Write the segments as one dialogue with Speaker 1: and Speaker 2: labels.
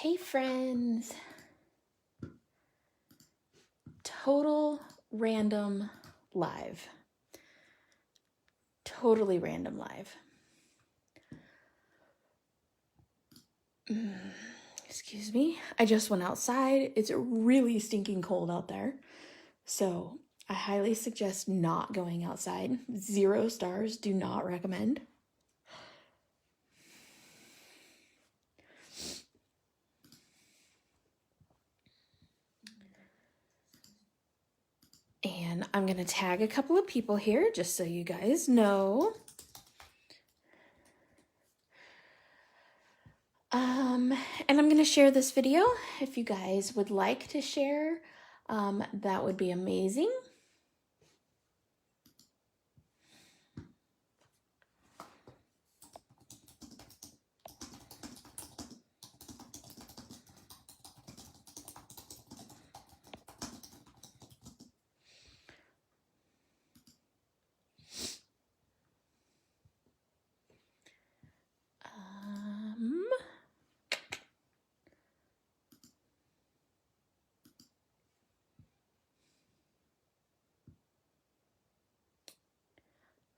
Speaker 1: Hey friends, total random live, totally random live. Excuse me, I just went outside. It's really stinking cold out there, so I highly suggest not going outside. 0 stars, do not recommend. And I'm going to tag a couple of people here just so you guys know. And I'm going to share this video. If you guys would like to share, that would be amazing.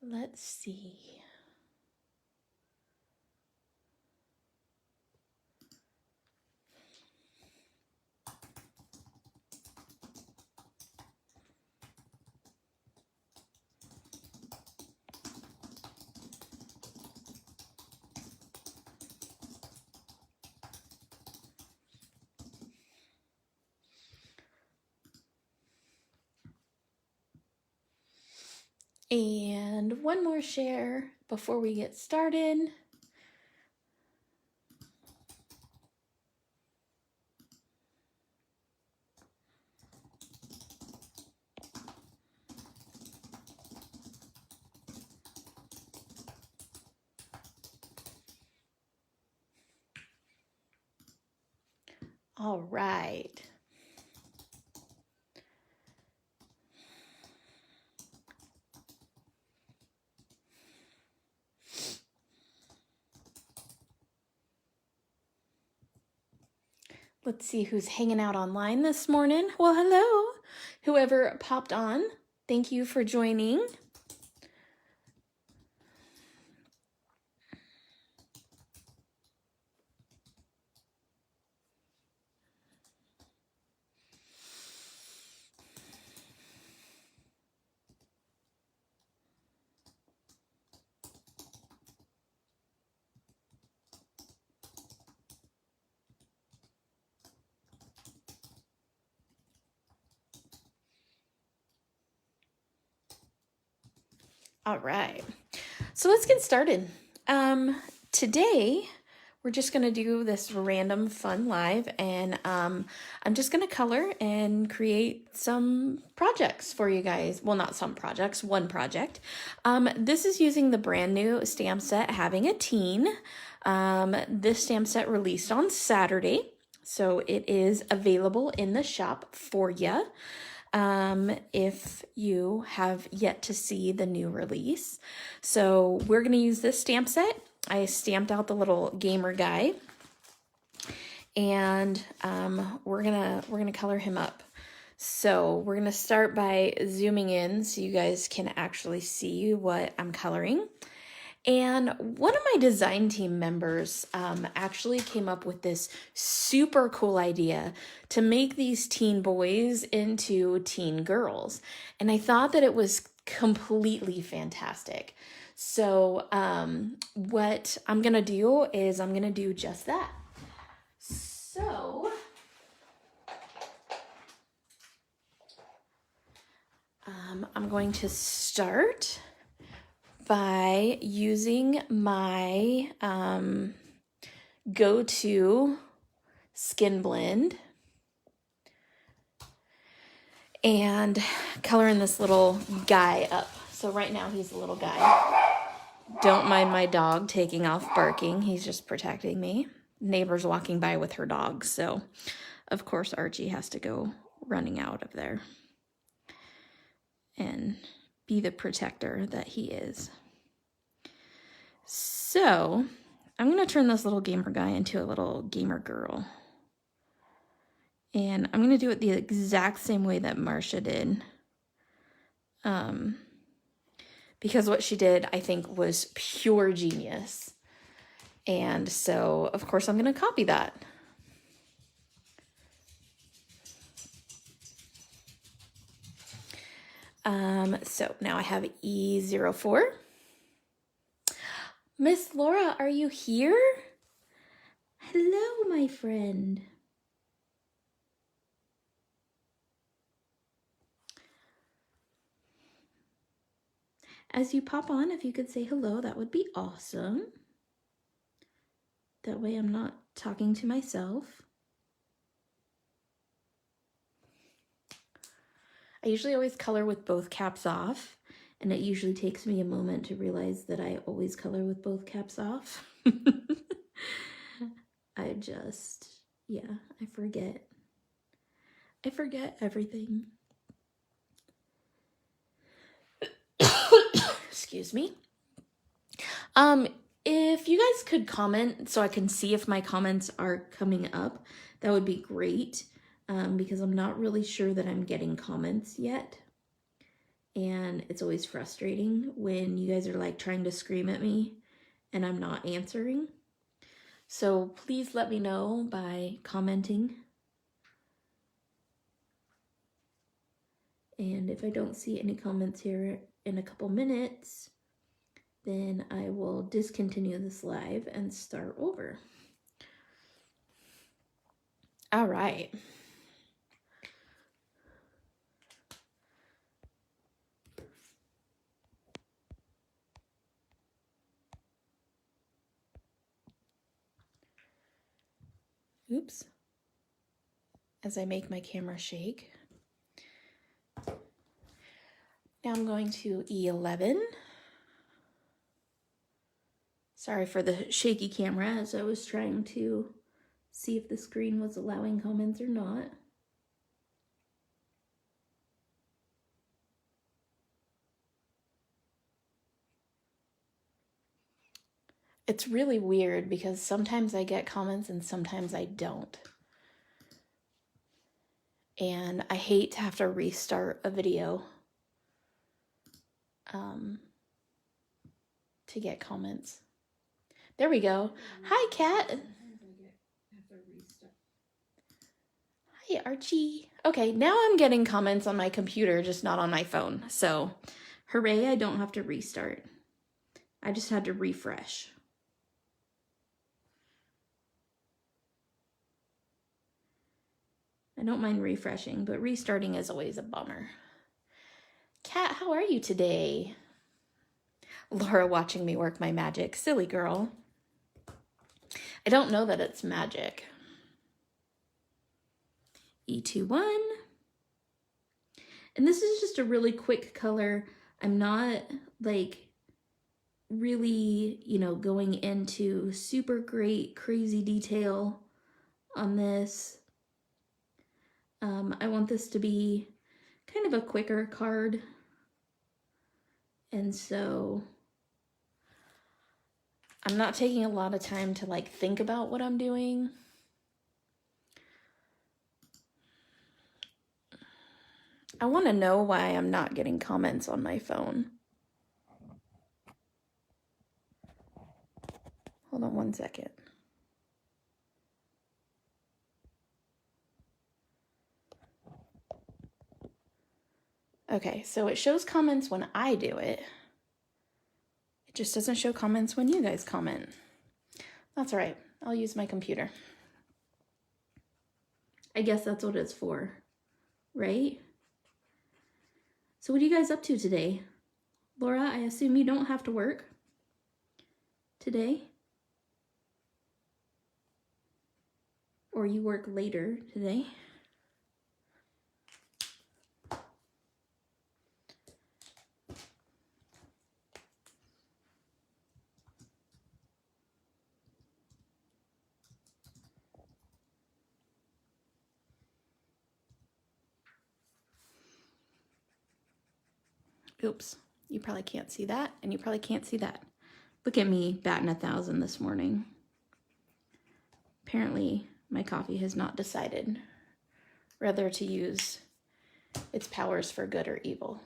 Speaker 1: Let's see. And one more share before we get started. All right. Let's see who's hanging out online this morning. Well, hello. Whoever popped on, thank you for joining. All right, so let's get started. Today, we're just going to do this random fun live, and I'm just going to color and create some projects for you guys. Well, not some projects, one project. This is using the brand new stamp set, Having a Teen. This stamp set released on Saturday, so it is available in the shop for you. If you have yet to see the new release. So we're going to use this stamp set. I stamped out the little gamer guy, and we're gonna color him up. So we're gonna start by zooming in so you guys can actually see what I'm coloring. And one of my design team members actually came up with this super cool idea to make these teen boys into teen girls. And I thought that it was completely fantastic. So what I'm going to do is I'm going to do just that. So I'm going to start by using my go-to skin blend and coloring this little guy up. So right now he's a little guy. Don't mind my dog taking off barking. He's just protecting me. Neighbor's walking by with her dog, so of course Archie has to go running out of there and be the protector that he is. So I'm going to turn this little gamer guy into a little gamer girl. And I'm going to do it the exact same way that Marcia did. Because what she did, I think, was pure genius. And so, of course, I'm going to copy that. So now I have E04. Miss Laura, are you here? Hello, my friend. As you pop on, if you could say hello, that would be awesome. That way I'm not talking to myself. I usually always color with both caps off, and it usually takes me a moment to realize that I always color with both caps off. I forget. I forget everything. Excuse me. If you guys could comment so I can see if my comments are coming up, that would be great. Because I'm not really sure that I'm getting comments yet. And it's always frustrating when you guys are like trying to scream at me and I'm not answering. So please let me know by commenting. And if I don't see any comments here in a couple minutes, then I will discontinue this live and start over. All right. Oops. As I make my camera shake. Now I'm going to E11. Sorry for the shaky camera as I was trying to see if the screen was allowing comments or not. It's really weird because sometimes I get comments and sometimes I don't. And I hate to have to restart a video to get comments. There we go. Hi, Kat. Hi, Archie. Okay, now I'm getting comments on my computer, just not on my phone. So, hooray, I don't have to restart. I just had to refresh. I don't mind refreshing, but restarting is always a bummer. Kat, how are you today? Laura watching me work my magic. Silly girl. I don't know that it's magic. E21. And this is just a really quick color. I'm not like really, going into super great, crazy detail on this. I want this to be kind of a quicker card. And so I'm not taking a lot of time to like think about what I'm doing. I want to know why I'm not getting comments on my phone. Hold on one second. Okay, so it shows comments when I do it. It just doesn't show comments when you guys comment. That's all right. I'll use my computer. I guess that's what it's for, right? So what are you guys up to today? Laura, I assume you don't have to work today? Or you work later today? Oops, you probably can't see that, and you probably can't see that. Look at me batting 1,000 this morning. Apparently, my coffee has not decided. whether to use its powers for good or evil.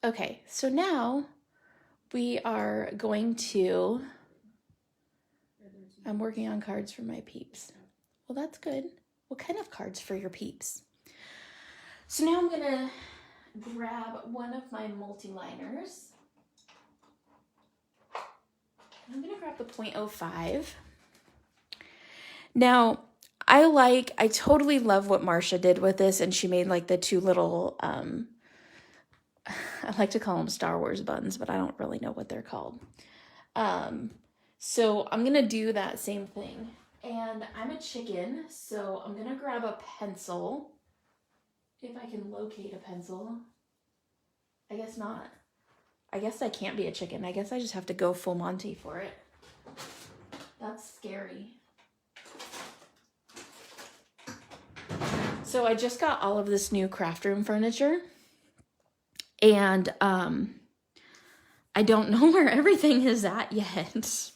Speaker 1: Okay, so now we are going to, I'm working on cards for my peeps. Well, that's good. What kind of cards for your peeps? So now I'm gonna grab one of my multi-liners. I'm gonna grab the 0.05. Now, I totally love what Marsha did with this, and she made like the two little, I like to call them Star Wars buns, but I don't really know what they're called. So I'm gonna do that same thing. And I'm a chicken, so I'm gonna grab a pencil. If I can locate a pencil. I guess not. I guess I can't be a chicken. I guess I just have to go full Monty for it. That's scary. So I just got all of this new craft room furniture. And I don't know where everything is at yet.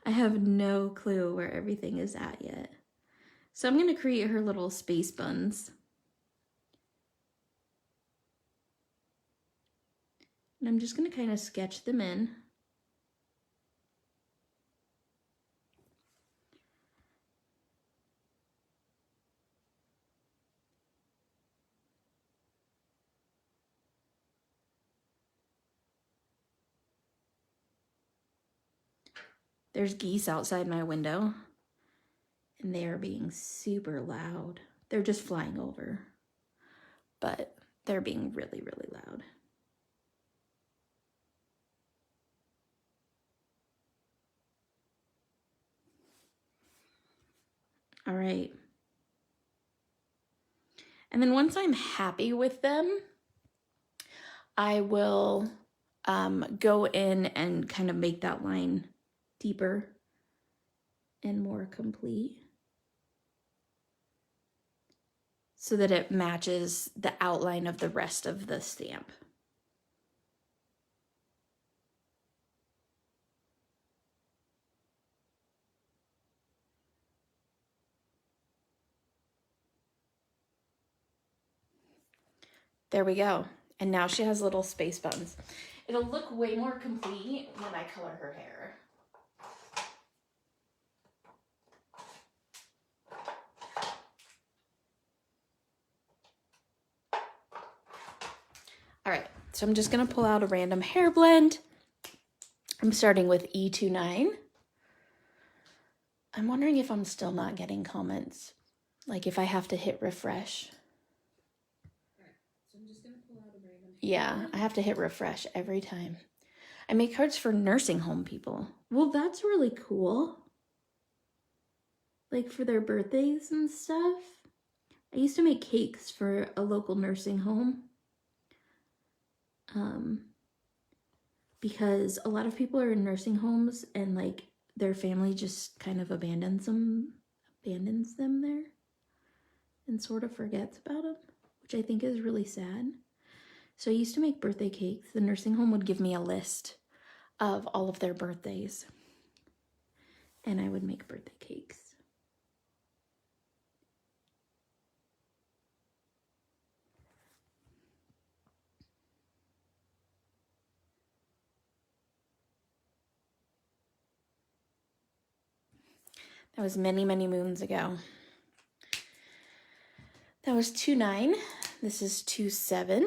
Speaker 1: I have no clue where everything is at yet. So I'm going to create her little space buns. And I'm just going to kind of sketch them in. There's geese outside my window, and they are being super loud. They're just flying over, but they're being really, really loud. All right. And then once I'm happy with them, I will go in and kind of make that line deeper and more complete so that it matches the outline of the rest of the stamp. There we go. And now she has little space buns. It'll look way more complete when I color her hair. All right, so I'm just gonna pull out a random hair blend. I'm starting with E29. I'm wondering if I'm still not getting comments, like if I have to hit refresh. So I'm just gonna pull out a random. Yeah, I have to hit refresh every time. I make cards for nursing home people. Well, that's really cool. Like for their birthdays and stuff. I used to make cakes for a local nursing home. Because a lot of people are in nursing homes and like their family just kind of abandons them there and sort of forgets about them, which I think is really sad. So I used to make birthday cakes. The nursing home would give me a list of all of their birthdays, and I would make birthday cakes. That was many, many moons ago. That was 2-9. This is 2-7.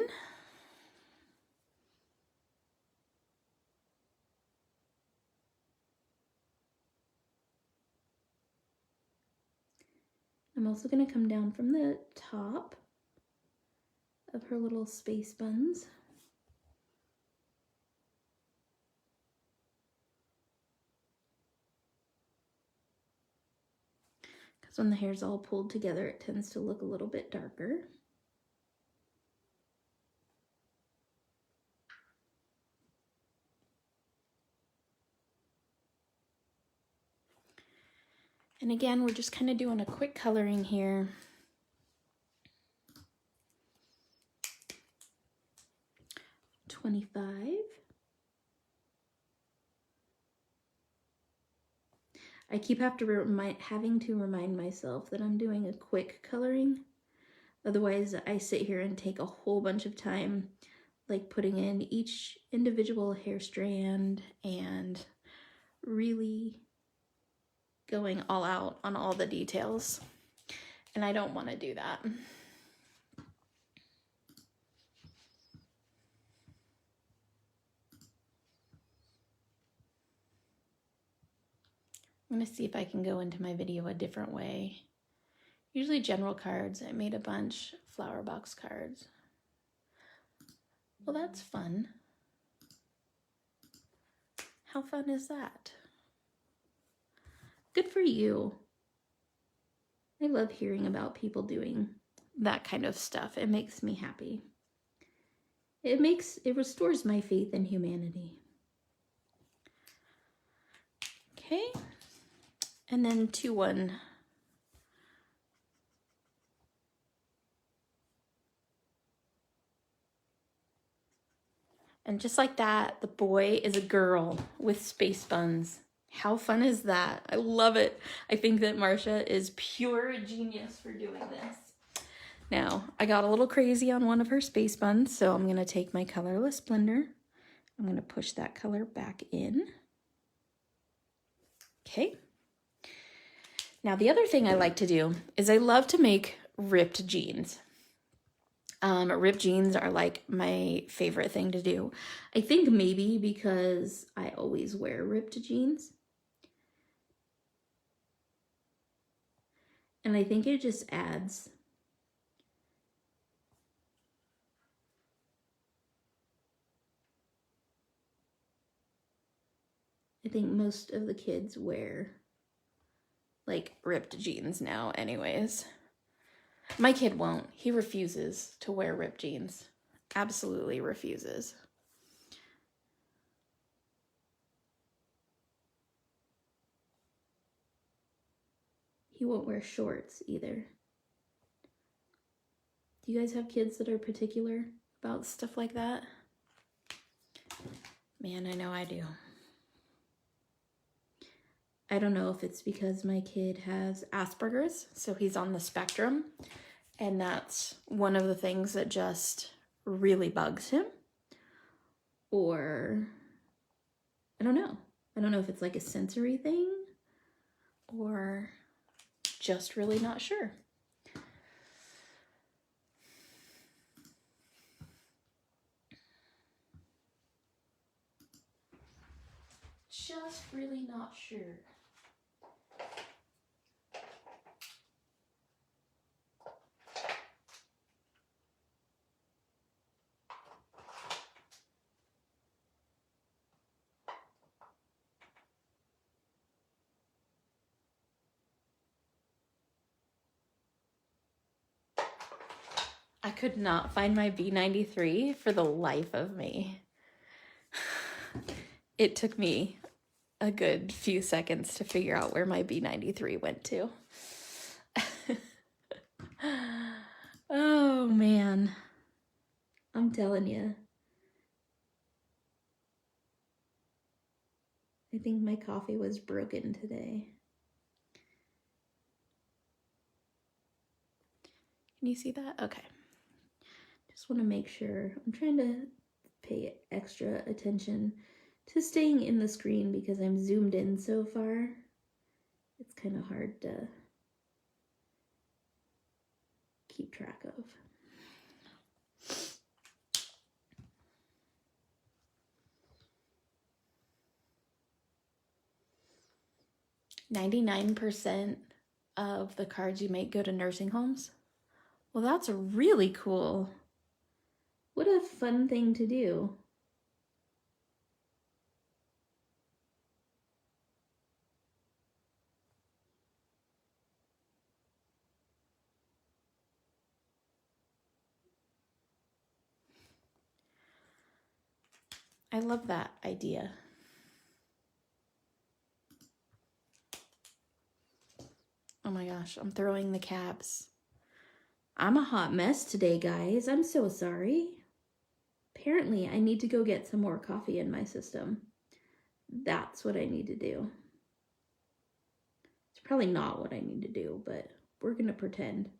Speaker 1: I'm also going to come down from the top of her little space buns. Because when the hair's all pulled together, it tends to look a little bit darker. And again, we're just kind of doing a quick coloring here. $25. I keep having to remind myself that I'm doing a quick coloring. Otherwise, I sit here and take a whole bunch of time, like putting in each individual hair strand and really going all out on all the details. And I don't want to do that. I'm going to see if I can go into my video a different way. Usually general cards. I made a bunch flower box cards. Well, that's fun. How fun is that? Good for you. I love hearing about people doing that kind of stuff. It makes me happy. It restores my faith in humanity. Okay. And then 2-1. And just like that, the boy is a girl with space buns. How fun is that? I love it. I think that Marcia is pure genius for doing this. Now, I got a little crazy on one of her space buns, so I'm going to take my colorless blender. I'm going to push that color back in. Okay. Now, the other thing I like to do is I love to make ripped jeans. Ripped jeans are like my favorite thing to do. I think maybe because I always wear ripped jeans. And I think it just adds I think most of the kids wear like ripped jeans now anyways. My kid won't. He refuses to wear ripped jeans. Absolutely refuses. He won't wear shorts either. Do you guys have kids that are particular about stuff like that? Man, I know I do. I don't know if it's because my kid has Asperger's, so he's on the spectrum, and that's one of the things that just really bugs him. Or, I don't know. I don't know if it's like a sensory thing or just really not sure. Just really not sure. I could not find my B93 for the life of me. It took me a good few seconds to figure out where my B93 went to. Oh, man. I'm telling you. I think my coffee was broken today. Can you see that? Okay. Just want to make sure. I'm trying to pay extra attention to staying in the screen because I'm zoomed in so far. It's kind of hard to keep track of. "99% of the cards you make go to nursing homes." Well, that's really cool. What a fun thing to do. I love that idea. Oh my gosh, I'm throwing the caps. I'm a hot mess today, guys. I'm so sorry. Apparently, I need to go get some more coffee in my system. That's what I need to do. It's probably not what I need to do, but we're gonna pretend.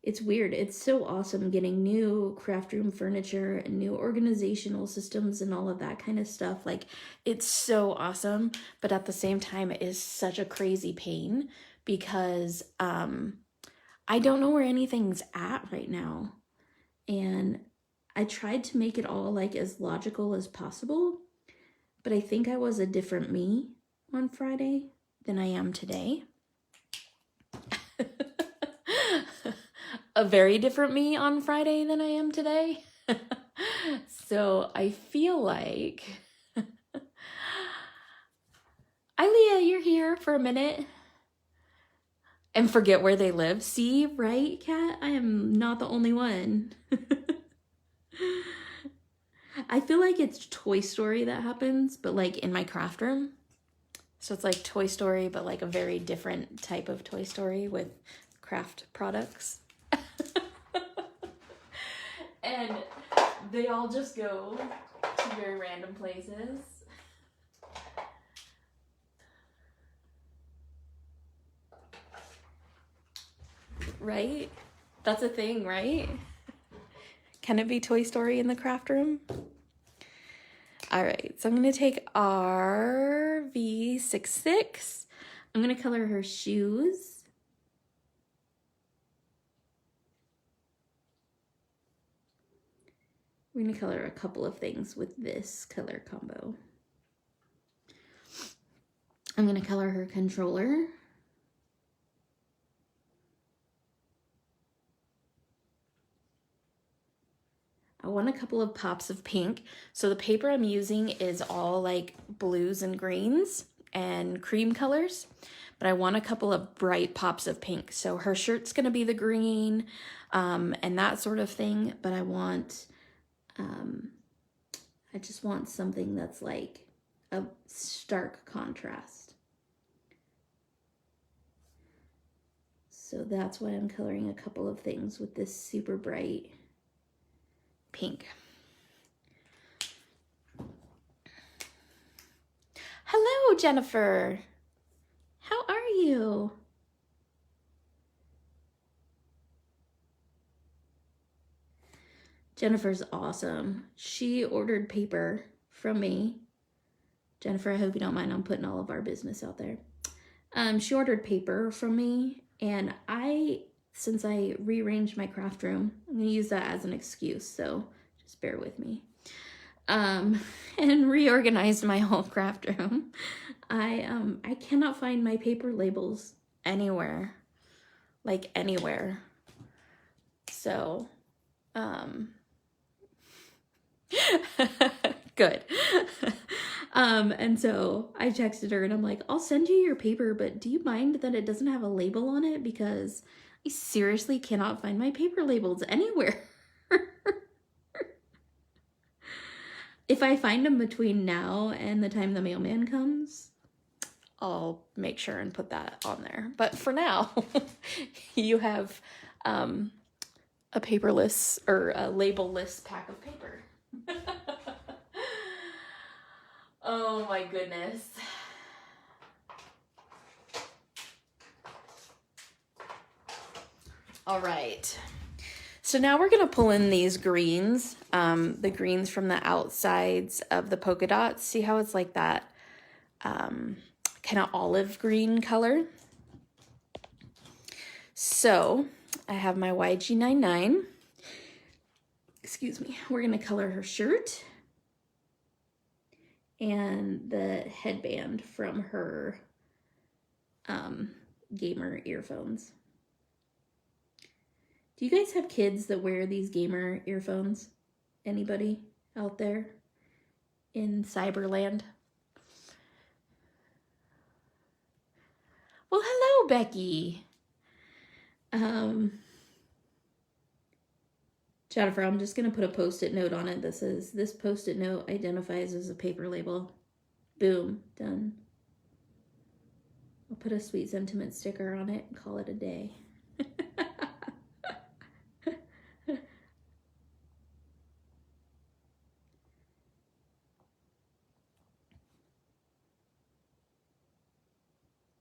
Speaker 1: It's weird. It's so awesome getting new craft room furniture and new organizational systems and all of that kind of stuff. Like, it's so awesome, but at the same time, it is such a crazy pain because I don't know where anything's at right now. And I tried to make it all like as logical as possible, but I think I was a different me on Friday than I am today. A very different me on Friday than I am today. So I feel like... Ilea, you're here for a minute. And forget where they live. See, right, Kat? I am not the only one. I feel like it's Toy Story that happens, but like in my craft room. So it's like Toy Story, but like a very different type of Toy Story with craft products. And they all just go to very random places. Right? That's a thing, right? Can it be Toy Story in the craft room? All right, so I'm going to take our V66. I'm going to color her shoes. We're going to color a couple of things with this color combo. I'm going to color her controller. I want a couple of pops of pink. So the paper I'm using is all like blues and greens and cream colors, but I want a couple of bright pops of pink. So her shirt's gonna be the green and that sort of thing, but I want, I just want something that's like a stark contrast. So that's why I'm coloring a couple of things with this super bright pink. Hello, Jennifer. How are you? Jennifer's awesome. She ordered paper from me. Jennifer, I hope you don't mind. I'm putting all of our business out there. She ordered paper from me, and since I rearranged my craft room, I'm going to use that as an excuse, so just bear with me. And reorganized my whole craft room. I cannot find my paper labels anywhere. Like anywhere. So, good. And so I texted her and I'm like, I'll send you your paper, but do you mind that it doesn't have a label on it? Because I seriously cannot find my paper labels anywhere. If I find them between now and the time the mailman comes, I'll make sure and put that on there. But for now, you have a paperless or a label-less pack of paper. Oh my goodness. All right. So now we're going to pull in these greens, the greens from the outsides of the polka dots. See how it's like that kind of olive green color? So I have my YG99. Excuse me. We're going to color her shirt and the headband from her gamer earphones. Do you guys have kids that wear these gamer earphones? Anybody out there in Cyberland? Well, hello, Becky. Jennifer, I'm just going to put a Post-it note on it that says, this Post-it note identifies as a paper label. Boom, done. I'll put a sweet sentiment sticker on it and call it a day.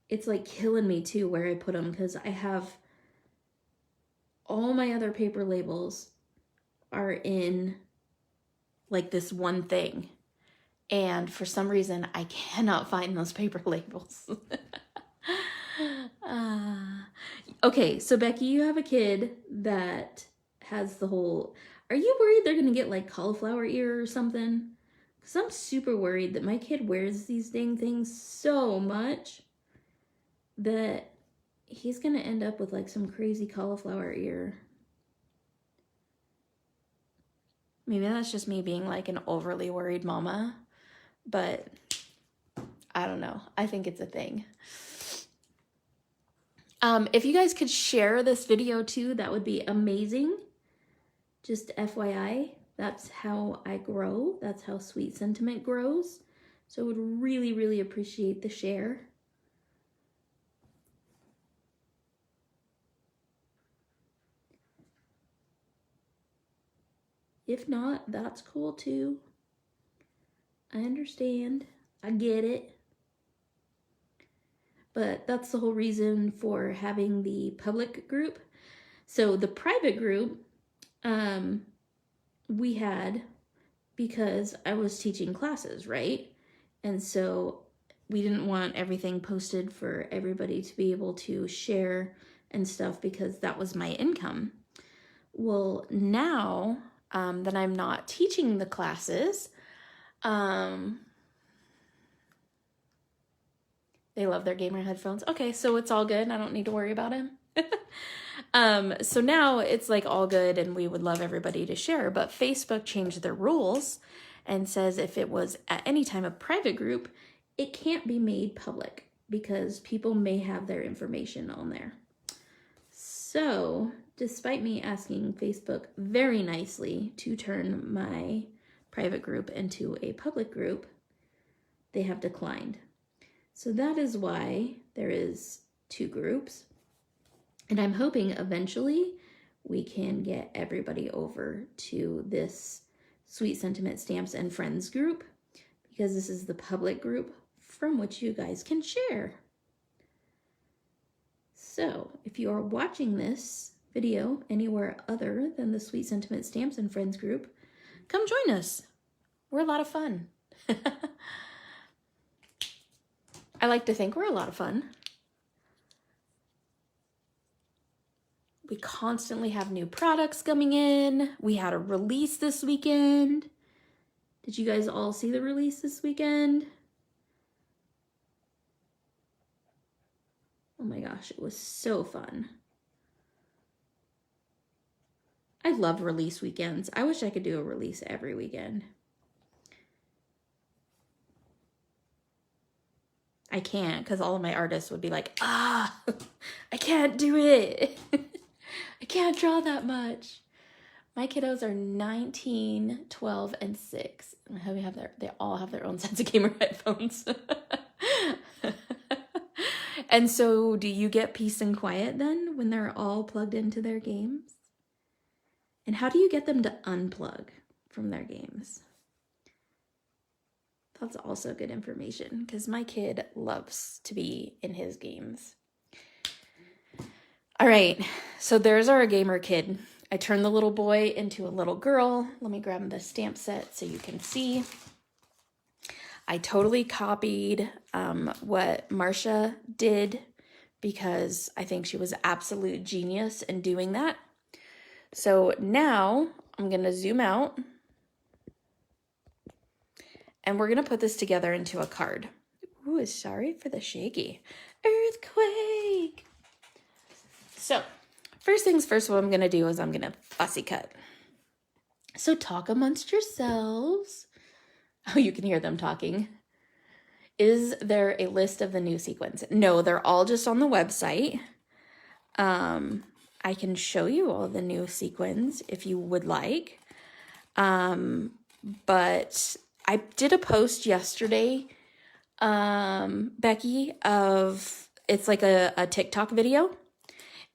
Speaker 1: it's like killing me too where I put them, because I have all my other paper labels are in like this one thing. And for some reason, I cannot find those paper labels. Okay, so Becky, you have a kid that has the whole... Are you worried they're going to get like cauliflower ear or something? Because I'm super worried that my kid wears these dang things so much that he's going to end up with like some crazy cauliflower ear. Maybe that's just me being like an overly worried mama, but I don't know. I think it's a thing. If you guys could share this video too, that would be amazing. Just FYI, that's how I grow. That's how Sweet Sentiment grows. So I would really, really appreciate the share. If not, that's cool too. I understand. I get it. But that's the whole reason for having the public group. So the private group, we had because I was teaching classes, right? And so we didn't want everything posted for everybody to be able to share and stuff, because that was my income. Well, now that I'm not teaching the classes, they love their gamer headphones. Okay, so it's all good. I don't need to worry about him. So now it's like all good, and we would love everybody to share. But Facebook changed their rules and says if it was at any time a private group, it can't be made public because people may have their information on there. So despite me asking Facebook very nicely to turn my private group into a public group, they have declined. So that is why there is 2 groups. And I'm hoping eventually we can get everybody over to this Sweet Sentiment Stamps and Friends group, because this is the public group from which you guys can share. So if you are watching this video anywhere other than the Sweet Sentiment Stamps and Friends group, come join us. We're a lot of fun. I like to think we're a lot of fun. We constantly have new products coming in. We had a release this weekend. Did you guys all see the release this weekend? Oh my gosh, it was so fun. I love release weekends. I wish I could do a release every weekend. I can't, because all of my artists would be like, I can't do it. I can't draw that much. My kiddos are 19, 12, and 6. They all have their own sets of gamer headphones. And so do you get peace and quiet then when they're all plugged into their games? And how do you get them to unplug from their games? That's also good information, because my kid loves to be in his games. All right, so there's our gamer kid. I turned the little boy into a little girl. Let me grab the stamp set so you can see. I totally copied what Marcia did, because I think she was an absolute genius in doing that. So now I'm going to zoom out. And we're going to put this together into a card. Ooh, sorry for the shaky. Earthquake! So, first things first, what I'm going to do is I'm going to fussy cut. So talk amongst yourselves. Oh, you can hear them talking. Is there a list of the new sequins? No, they're all just on the website. I can show you all the new sequins if you would like. But I did a post yesterday, Becky, it's like a TikTok video,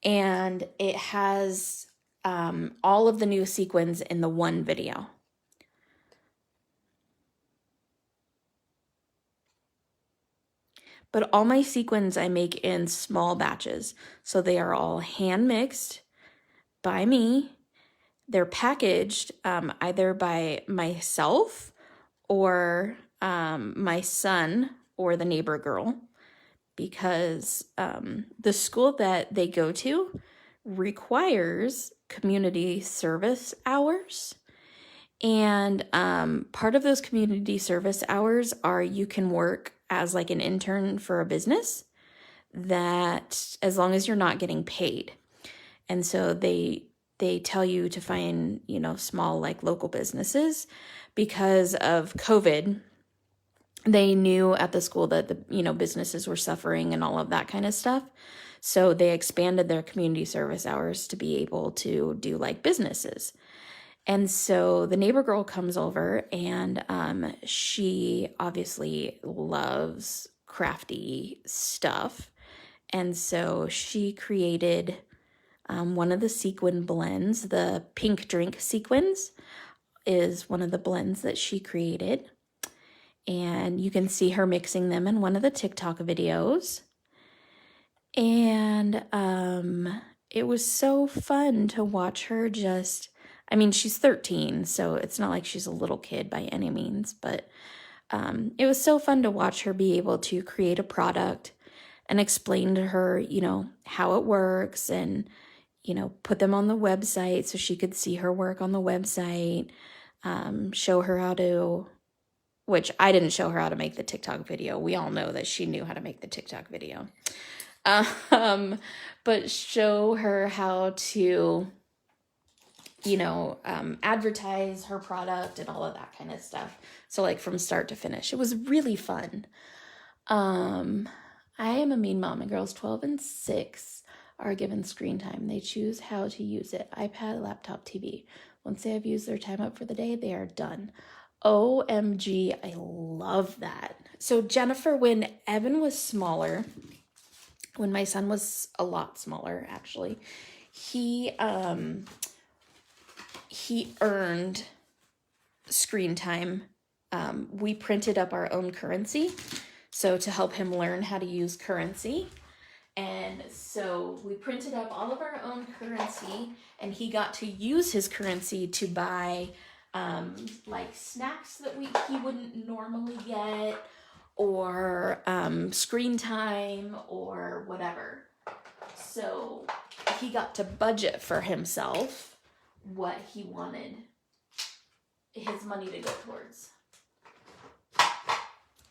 Speaker 1: and it has all of the new sequins in the one video. but all my sequins I make in small batches. So they are all hand mixed by me. They're packaged either by myself or my son or the neighbor girl, because the school that they go to requires community service hours. And part of those community service hours are you can work as like an intern for a business, that as long as you're not getting paid. And so they tell you to find, small like local businesses. Because of COVID, they knew at the school that the businesses were suffering and all of that kind of stuff. So they expanded their community service hours to be able to do like businesses. And so the neighbor girl comes over, and she obviously loves crafty stuff. And so she created one of the sequin blends. The pink drink sequins is one of the blends that she created. And you can see her mixing them in one of the TikTok videos. And it was so fun to watch her just, she's 13, so it's not like she's a little kid by any means, but it was so fun to watch her be able to create a product and explain to her, how it works, and, put them on the website so she could see her work on the website, show her how to, which I didn't show her how to make the TikTok video. We all know that she knew how to make the TikTok video. But show her how to, advertise her product and all of that kind of stuff. So like from start to finish, it was really fun. I am a mean mom, and girls 12 and 6 are given screen time. They choose how to use it: iPad, laptop, TV. Once they have used their time up for the day, they are done. OMG, I love that. So Jennifer, when Evan was smaller, when my son was a lot smaller, actually, he earned screen time. We printed up our own currency, so to help him learn how to use currency. And so we printed up all of our own currency, and he got to use his currency to buy like snacks that he wouldn't normally get, or screen time or whatever. So he got to budget for himself what he wanted his money to go towards.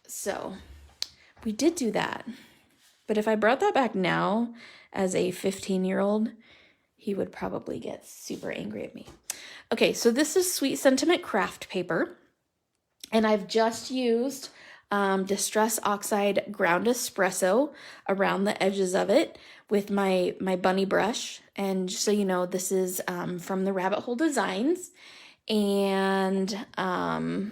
Speaker 1: So we did do that. But if I brought that back now as a 15-year-old, he would probably get super angry at me. Okay, so this is Sweet Sentiment craft paper, and I've just used Distress Oxide ground espresso around the edges of it with my bunny brush. And just so you know, this is from the Rabbit Hole Designs, and I'm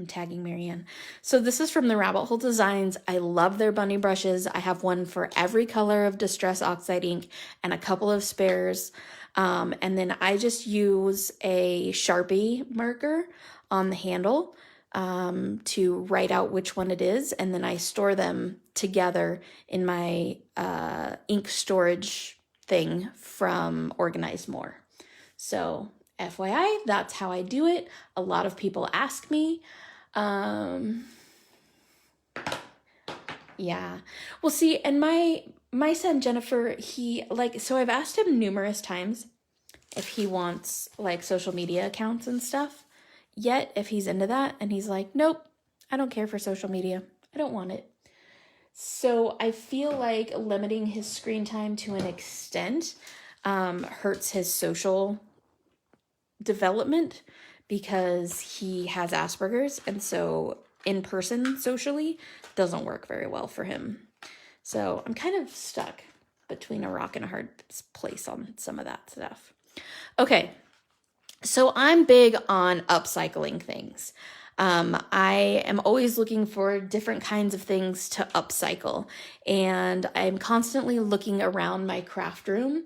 Speaker 1: tagging Marianne. So this is from the Rabbit Hole Designs. I love their bunny brushes. I have one for every color of Distress Oxide ink and a couple of spares. And then I just use a Sharpie marker on the handle to write out which one it is. And then I store them together in my ink storage thing from Organize More. So FYI, that's how I do it. A lot of people ask me. Yeah. Well, see, and my son Jennifer, so I've asked him numerous times if he wants like social media accounts and stuff, yet if he's into that, and he's like, nope, I don't care for social media. I don't want it. So I feel like limiting his screen time to an extent hurts his social development, because he has Asperger's, and so in person socially doesn't work very well for him. So I'm kind of stuck between a rock and a hard place on some of that stuff. Okay, so I'm big on upcycling things. I am always looking for different kinds of things to upcycle, and I'm constantly looking around my craft room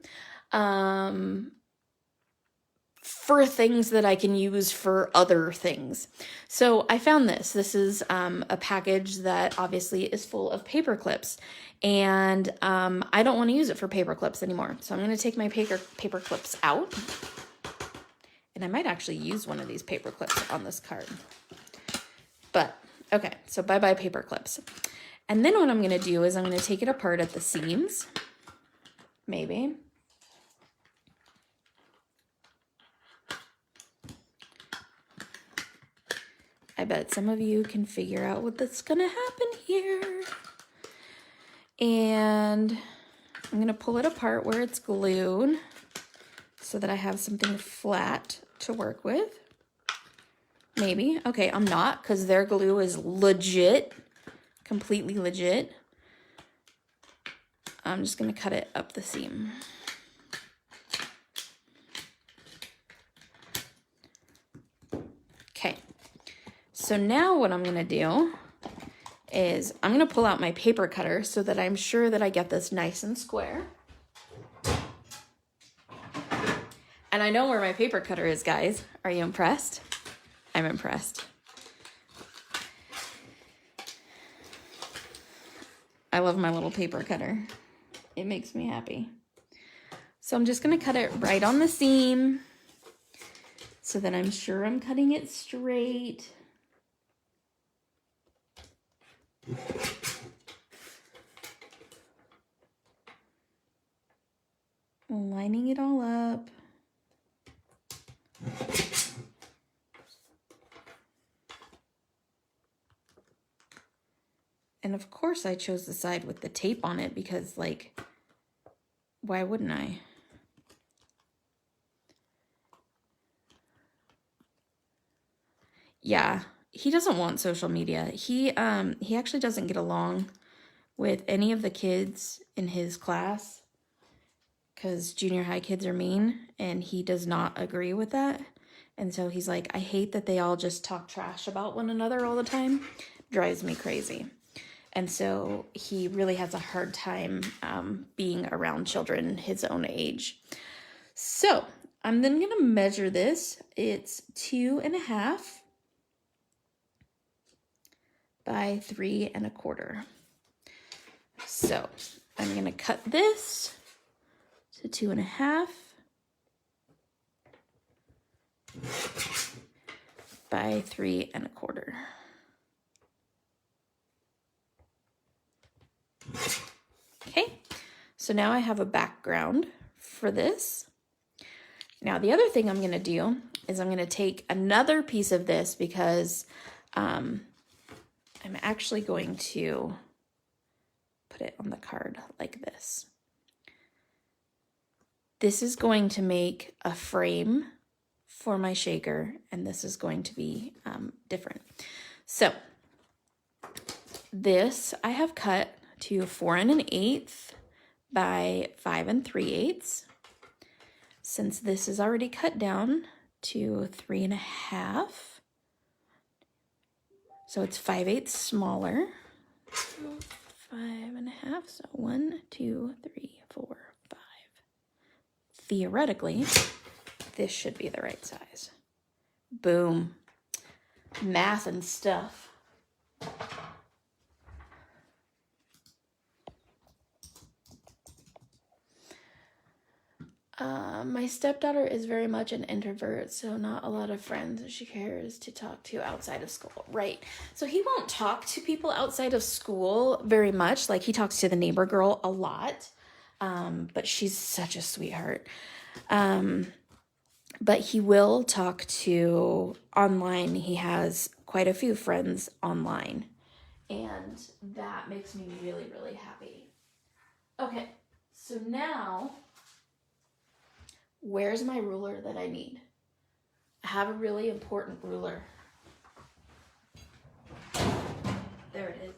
Speaker 1: for things that I can use for other things. So I found this. This is a package that obviously is full of paper clips, and I don't want to use it for paper clips anymore. So I'm going to take my paper clips out, and I might actually use one of these paper clips on this card. But okay, so bye-bye paper clips. And then what I'm going to do is I'm going to take it apart at the seams, maybe. I bet some of you can figure out what's going to happen here. And I'm going to pull it apart where it's glued so that I have something flat to work with. Maybe. Okay, I'm not, because their glue is legit, completely legit. I'm just going to cut it up the seam. Okay. So now what I'm going to do is I'm going to pull out my paper cutter so that I'm sure that I get this nice and square. And I know where my paper cutter is, guys. Are you impressed? I'm impressed. I love my little paper cutter. It makes me happy. So I'm just going to cut it right on the seam so that I'm sure I'm cutting it straight. Lining it all up. And of course I chose the side with the tape on it because, like, why wouldn't I? Yeah, he doesn't want social media. He actually doesn't get along with any of the kids in his class because junior high kids are mean, and he does not agree with that. And so he's like, I hate that they all just talk trash about one another all the time. Drives me crazy. And so he really has a hard time being around children his own age. So I'm then going to measure this. It's 2.5 by 3 1/4. So I'm going to cut this to 2.5 by 3 1/4. Okay, so now I have a background for this. Now the other thing I'm going to do is I'm going to take another piece of this because I'm actually going to put it on the card like this. This is going to make a frame for my shaker, and this is going to be different. So this I have cut to 4 1/8 by 5 3/8. Since this is already cut down to 3 1/2, so it's 5/8 smaller. So 5 1/2, so 1, 2, 3, 4, 5. Theoretically, this should be the right size. Boom. Math and stuff. My stepdaughter is very much an introvert, so not a lot of friends she cares to talk to outside of school. Right. So he won't talk to people outside of school very much. Like, he talks to the neighbor girl a lot, but she's such a sweetheart. But he will talk to online. He has quite a few friends online, and that makes me really, really happy. Okay, so now, where's my ruler that I need? I have a really important ruler. There it is.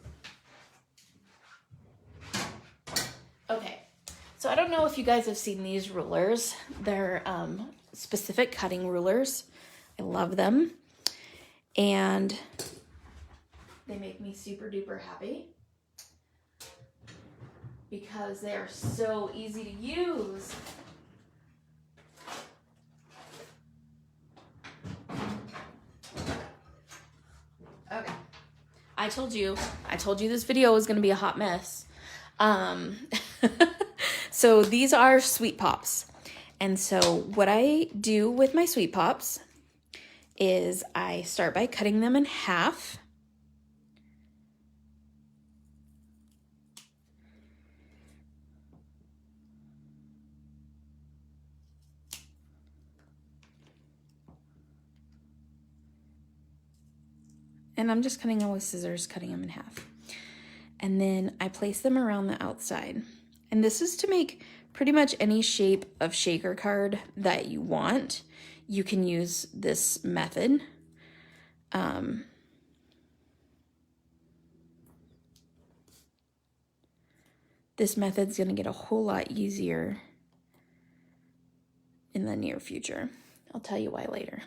Speaker 1: Okay, so I don't know if you guys have seen these rulers. They're specific cutting rulers. I love them. And they make me super duper happy because they are so easy to use. I told you this video was going to be a hot mess. So these are Sweet Pops. And so what I do with my Sweet Pops is I start by cutting them in half. And I'm just cutting them with scissors, cutting them in half. And then I place them around the outside. And this is to make pretty much any shape of shaker card that you want. You can use this method. This method's gonna get a whole lot easier in the near future. I'll tell you why later.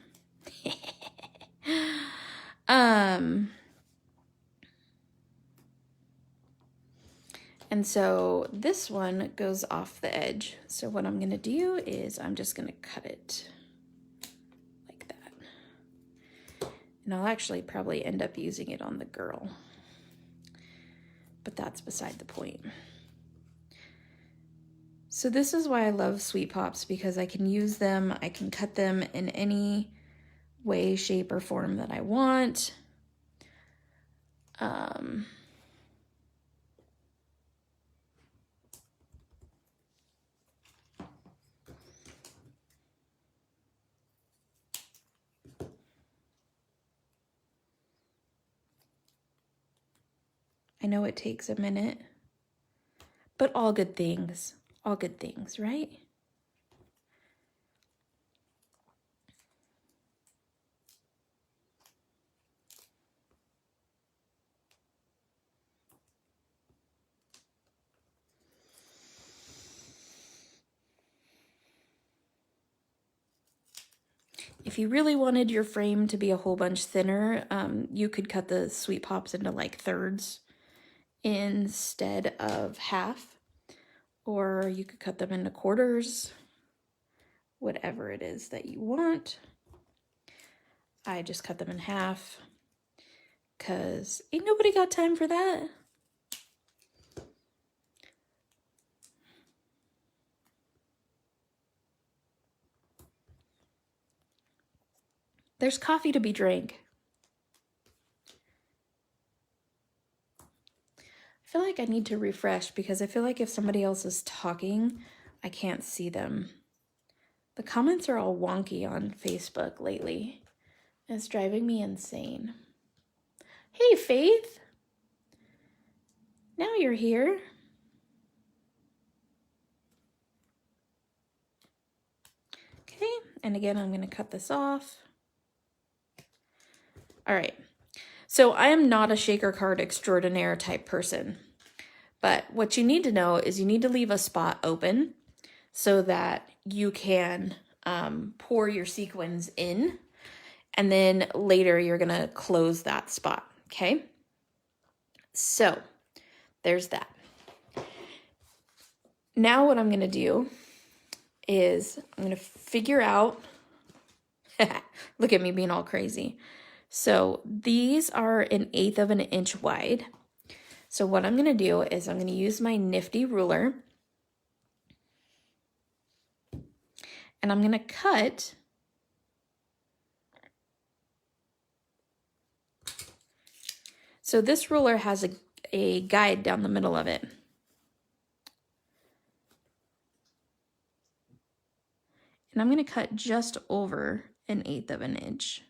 Speaker 1: And so this one goes off the edge. So what I'm gonna do is I'm just gonna cut it like that. And I'll actually probably end up using it on the girl, but that's beside the point. So this is why I love Sweet Pops, because I can use them, I can cut them in any way, shape, or form that I want. I know it takes a minute, but all good things, right? If you really wanted your frame to be a whole bunch thinner, you could cut the Sweet Pops into like thirds instead of half, or you could cut them into quarters, whatever it is that you want. I just cut them in half because ain't nobody got time for that. There's coffee to be drank. I feel like I need to refresh because I feel like if somebody else is talking, I can't see them. The comments are all wonky on Facebook lately. It's driving me insane. Hey, Faith. Now you're here. Okay, and again, I'm going to cut this off. All right. So I am not a shaker card extraordinaire type person, but what you need to know is you need to leave a spot open so that you can pour your sequins in, and then later you're gonna close that spot, okay? So there's that. Now what I'm gonna do is I'm gonna figure out, look at me being all crazy. So these are 1/8 of an inch wide. So what I'm gonna do is I'm gonna use my nifty ruler and I'm gonna cut so this ruler has a guide down the middle of it. And I'm gonna cut just over 1/8 of an inch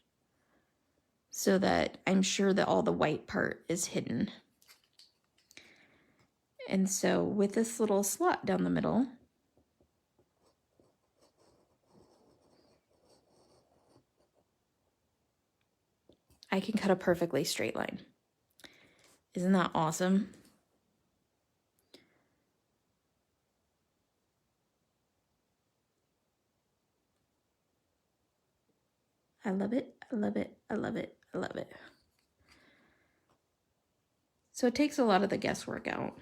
Speaker 1: so that I'm sure that all the white part is hidden. And so with this little slot down the middle, I can cut a perfectly straight line. Isn't that awesome? I love it, I love it, I love it, I love it. So it takes a lot of the guesswork out.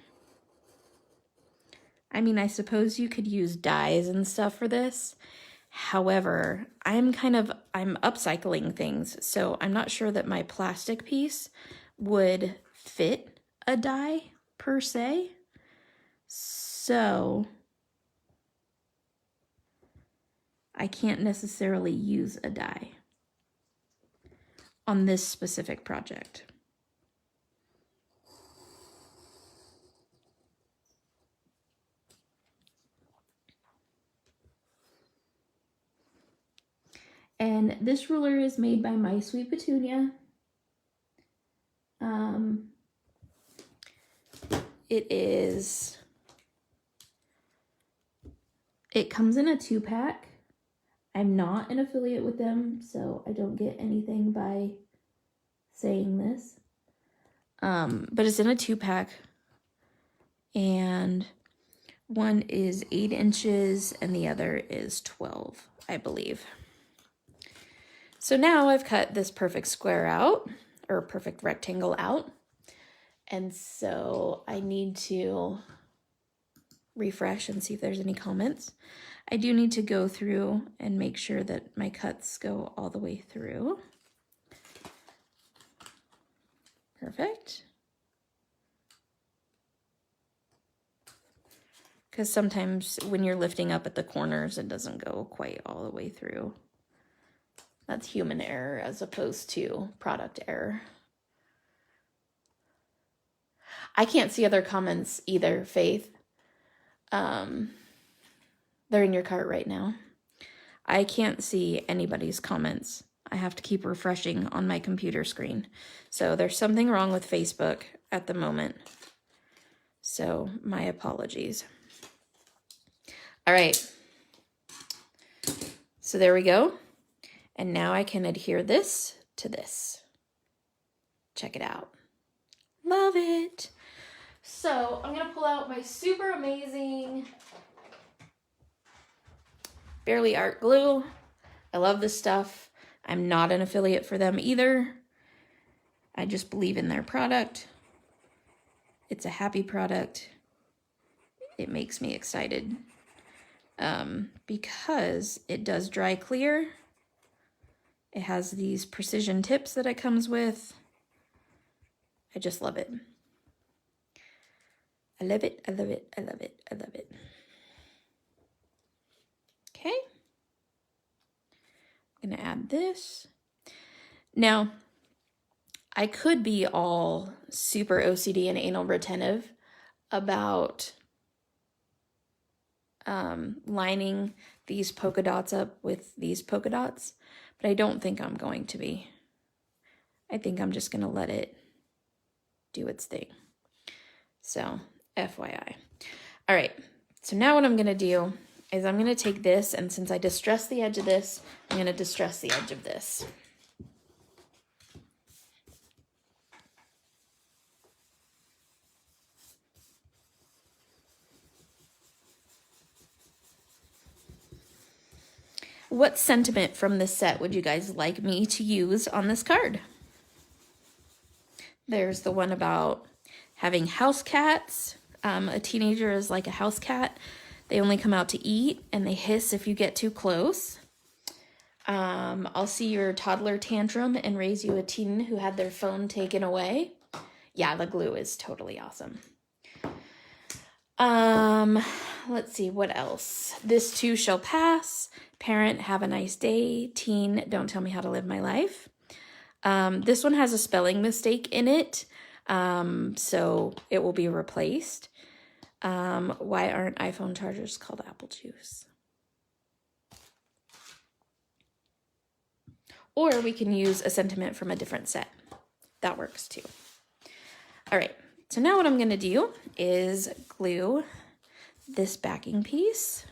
Speaker 1: I mean, I suppose you could use dies and stuff for this. However, I'm upcycling things, so I'm not sure that my plastic piece would fit a die per se. So I can't necessarily use a die on this specific project. And this ruler is made by My Sweet Petunia. It comes in a 2-pack. I'm not an affiliate with them, so I don't get anything by saying this. But it's in a 2-pack. And one is 8 inches and the other is 12, I believe. So now I've cut this perfect square out, or perfect rectangle out. And so I need to refresh and see if there's any comments. I do need to go through and make sure that my cuts go all the way through. Perfect. Because sometimes when you're lifting up at the corners, it doesn't go quite all the way through. That's human error as opposed to product error. I can't see other comments either, Faith. They're in your cart right now. I can't see anybody's comments. I have to keep refreshing on my computer screen. So there's something wrong with Facebook at the moment. So my apologies. All right. So there we go. And now I can adhere this to this. Check it out. Love it. So I'm going to pull out my super amazing Barely Art glue. I love this stuff. I'm not an affiliate for them either. I just believe in their product. It's a happy product. It makes me excited because it does dry clear. It has these precision tips that it comes with. I just love it. I love it, I love it, I love it, I love it. Okay. I'm gonna add this. Now, I could be all super OCD and anal retentive about lining these polka dots up with these polka dots, but I don't think I'm going to be. I think I'm just gonna let it do its thing. So, FYI. All right, so now what I'm gonna do is I'm gonna take this, and since I distressed the edge of this, I'm gonna distress the edge of this. What sentiment from this set would you guys like me to use on this card? There's the one about having house cats. A teenager is like a house cat. They only come out to eat and they hiss if you get too close. I'll see your toddler tantrum and raise you a teen who had their phone taken away. Yeah, the glue is totally awesome. Let's see, what else? This too shall pass. Parent, have a nice day. Teen, don't tell me how to live my life. This one has a spelling mistake in it, so it will be replaced. Why aren't iPhone chargers called apple juice? Or we can use a sentiment from a different set. That works too. All right, so now what I'm gonna do is glue this backing piece.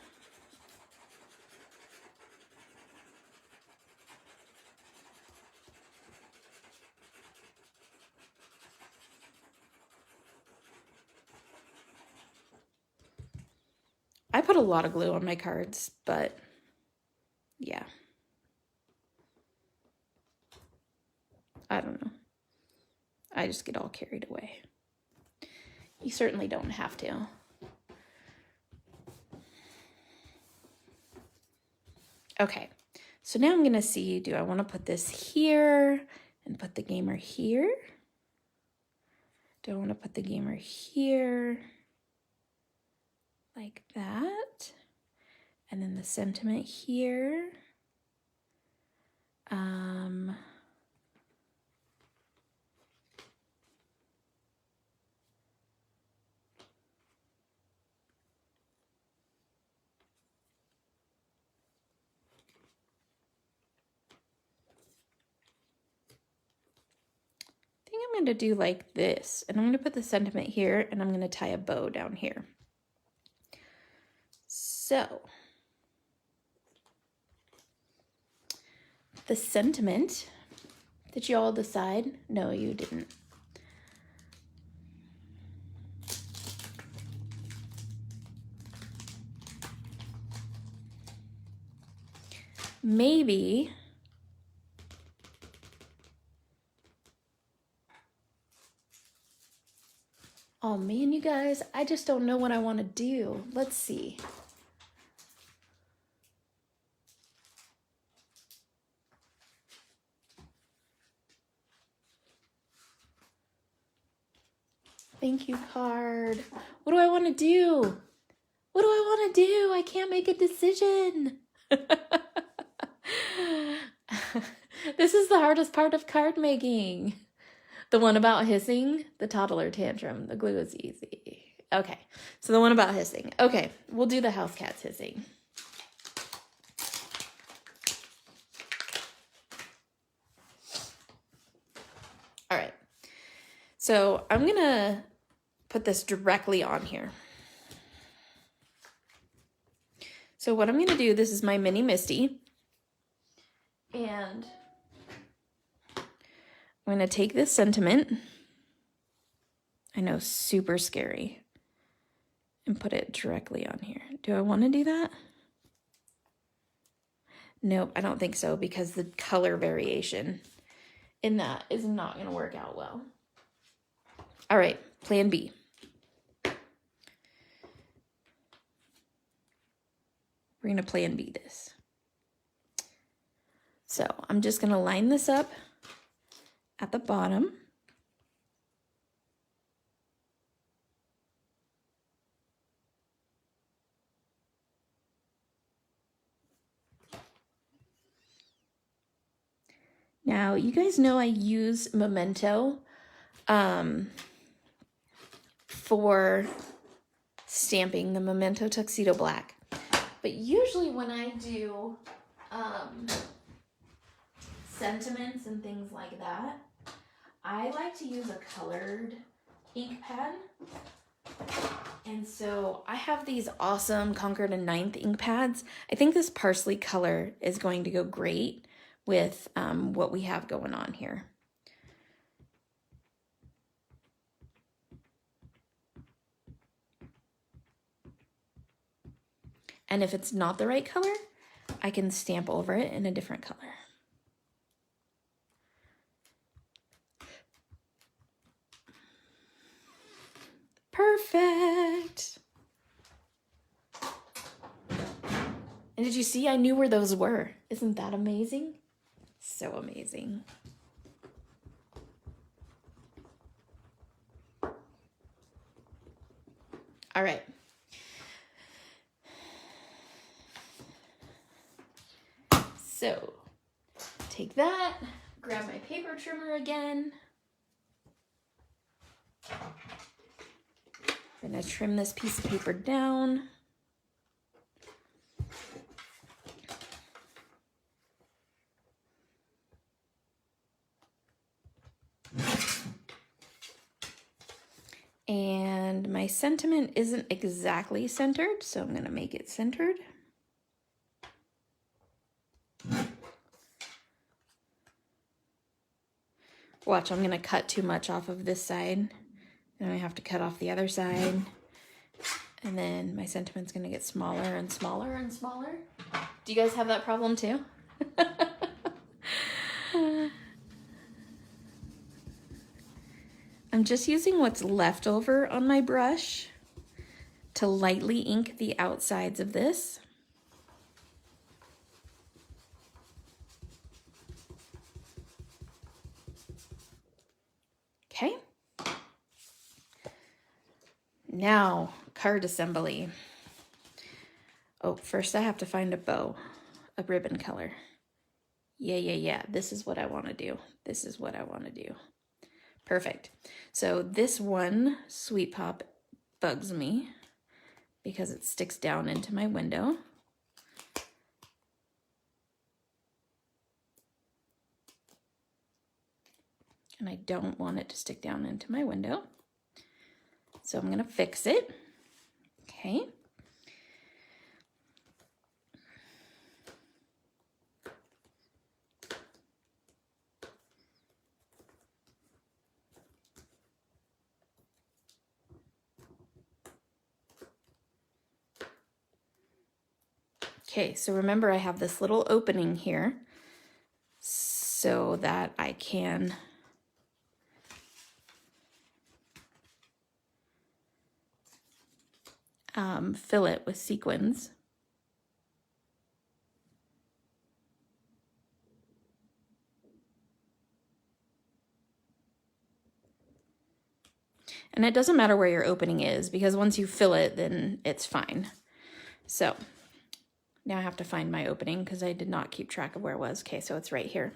Speaker 1: I put a lot of glue on my cards, but yeah. I don't know. I just get all carried away. You certainly don't have to. Okay, so now I'm gonna see, do I wanna put this here and put the gamer here? Do I want to put the gamer here? Like that. And then the sentiment here. I think I'm going to do like this, and I'm going to put the sentiment here, and I'm going to tie a bow down here. So the sentiment, did you all decide? No, you didn't. Maybe oh man, you guys, I just don't know what I want to do. Let's see. Thank you card. What do I want to do? What do I want to do? I can't make a decision. This is the hardest part of card making. The one about hissing, the toddler tantrum, the glue is easy. Okay, so the one about hissing. Okay, we'll do the house cat's hissing. All right, so I'm gonna put this directly on here. So what I'm gonna do, this is my mini Misty, and I'm going to take this sentiment, I know, super scary, and put it directly on here. Do I want to do that? Nope, I don't think so, because the color variation in that is not going to work out well. All right, plan B. We're going to plan B this. So I'm just going to line this up at the bottom. Now, you guys know I use Memento for stamping, the Memento Tuxedo Black. But usually when I do sentiments and things like that, I like to use a colored ink pen. And so I have these awesome Concord and 9th ink pads. I think this parsley color is going to go great with what we have going on here. And if it's not the right color, I can stamp over it in a different color. Perfect. And did you see? I knew where those were. Isn't that amazing? So amazing. All right. So take that, grab my paper trimmer again. I'm going to trim this piece of paper down. And my sentiment isn't exactly centered, so I'm going to make it centered. Watch, I'm going to cut too much off of this side. Then I have to cut off the other side. And then my sentiment's going to get smaller and smaller and smaller. Do you guys have that problem too? I'm just using what's left over on my brush to lightly ink the outsides of this. Okay. Now, card assembly. Oh, first I have to find a bow, a ribbon color. Yeah. This is what I want to do. This is what I want to do. Perfect. So this one Sweet Pop bugs me because it sticks down into my window. And I don't want it to stick down into my window. So I'm going to fix it. Okay. Okay, so remember I have this little opening here so that I can fill it with sequins. And it doesn't matter where your opening is because once you fill it, then it's fine. So now I have to find my opening because I did not keep track of where it was. Okay, so it's right here.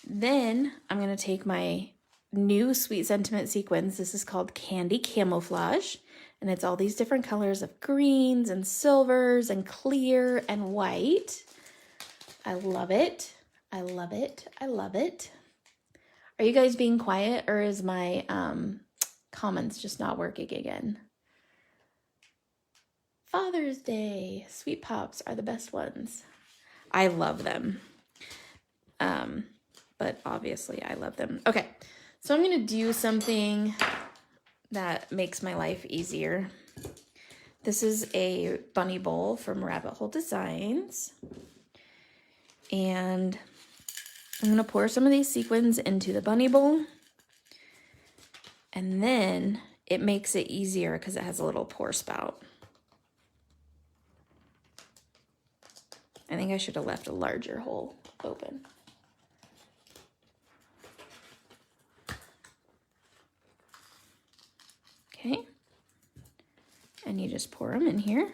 Speaker 1: Then I'm going to take my new Sweet Sentiment sequins. This is called Candy Camouflage. And it's all these different colors of greens and silvers and clear and white. I love it. I love it. I love it. Are you guys being quiet or is my comments just not working again? Father's Day. Sweet Pops are the best ones. I love them. But obviously I love them. Okay, so I'm going to do something that makes my life easier. This is a bunny bowl from Rabbit Hole Designs. And I'm going to pour some of these sequins into the bunny bowl. And then it makes it easier because it has a little pour spout. I think I should have left a larger hole open. Okay. And you just pour them in here.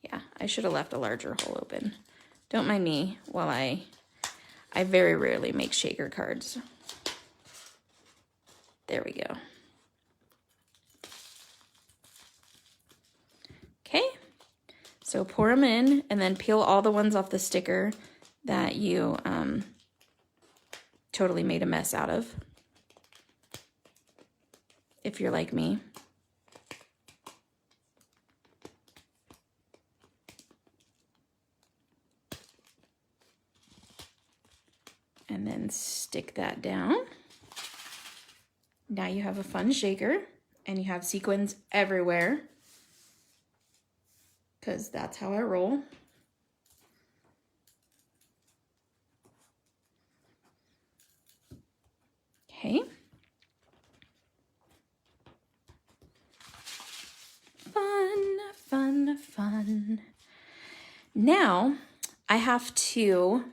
Speaker 1: Yeah, I should have left a larger hole open. Don't mind me while I very rarely make shaker cards. There we go. Okay. So pour them in and then peel all the ones off the sticker that you totally made a mess out of. If you're like me. And then stick that down. Now you have a fun shaker and you have sequins everywhere because that's how I roll. Okay. Fun, fun, fun. Now I have to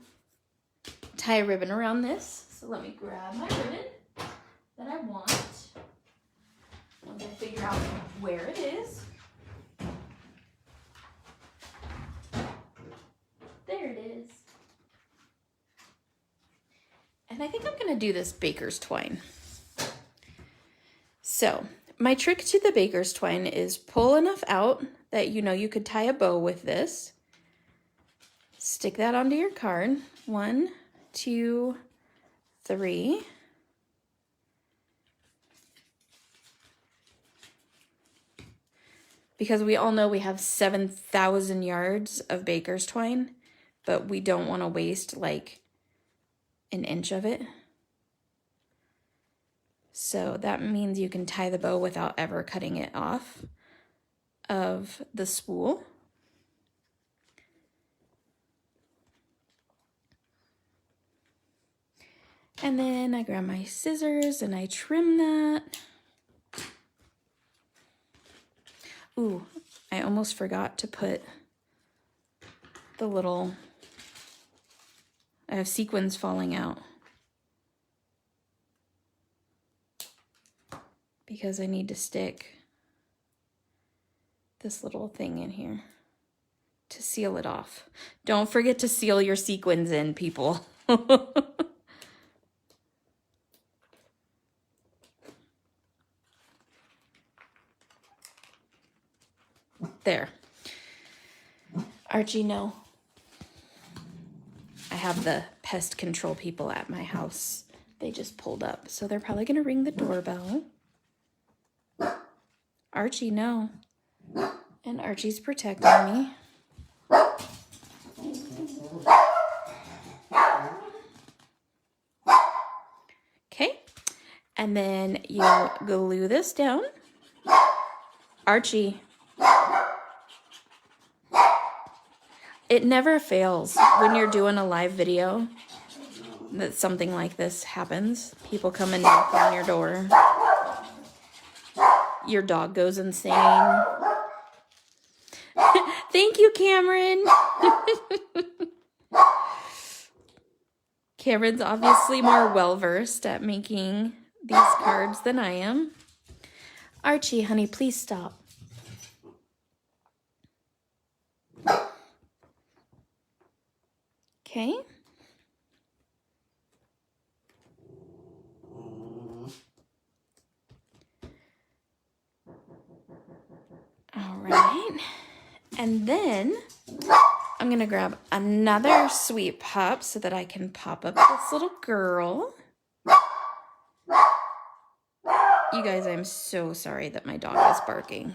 Speaker 1: tie a ribbon around this. So let me grab my ribbon that I want. Once I figure out where it is. There it is. And I think I'm going to do this baker's twine. So my trick to the baker's twine is pull enough out that you know you could tie a bow with this. Stick that onto your card. 1, 2, 3. Because we all know we have 7,000 yards of baker's twine, but we don't want to waste like an inch of it. So that means you can tie the bow without ever cutting it off of the spool. And then I grab my scissors and I trim that. Ooh, I almost forgot to put the little, I have sequins falling out because I need to stick this little thing in here to seal it off. Don't forget to seal your sequins in, people. There. Archie, no. I have the pest control people at my house. They just pulled up, so they're probably gonna ring the doorbell. Archie, no. And Archie's protecting me. Okay, and then you glue this down. Archie. It never fails when you're doing a live video that something like this happens. People come and knock on your door. Your dog goes insane. Thank you, Cameron. Cameron's obviously more well-versed at making these cards than I am. Archie, honey, please stop. Okay. All right. And then I'm going to grab another sweet pop so that I can pop up this little girl. You guys, I'm so sorry that my dog is barking.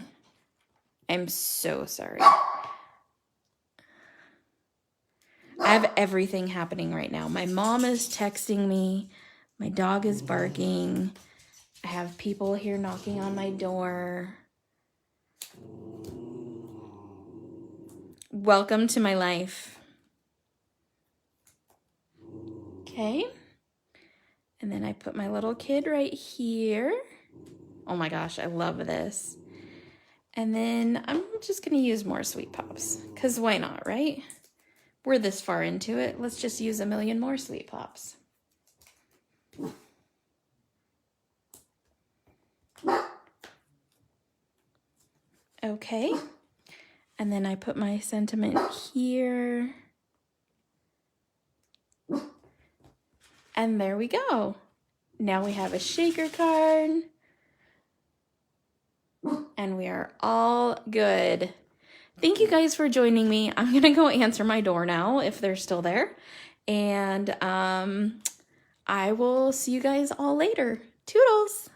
Speaker 1: I'm so sorry. I have everything happening right now. My mom is texting me. My dog is barking. I have people here knocking on my door. Welcome to my life. Okay. And then I put my little kid right here. Oh my gosh, I love this. And then I'm just going to use more sweet pops. Because why not, right? We're this far into it. Let's just use a million more sweet pops. Okay. And then I put my sentiment here. And there we go. Now we have a shaker card. And we are all good. Thank you guys for joining me. I'm going to go answer my door now if they're still there. And I will see you guys all later. Toodles!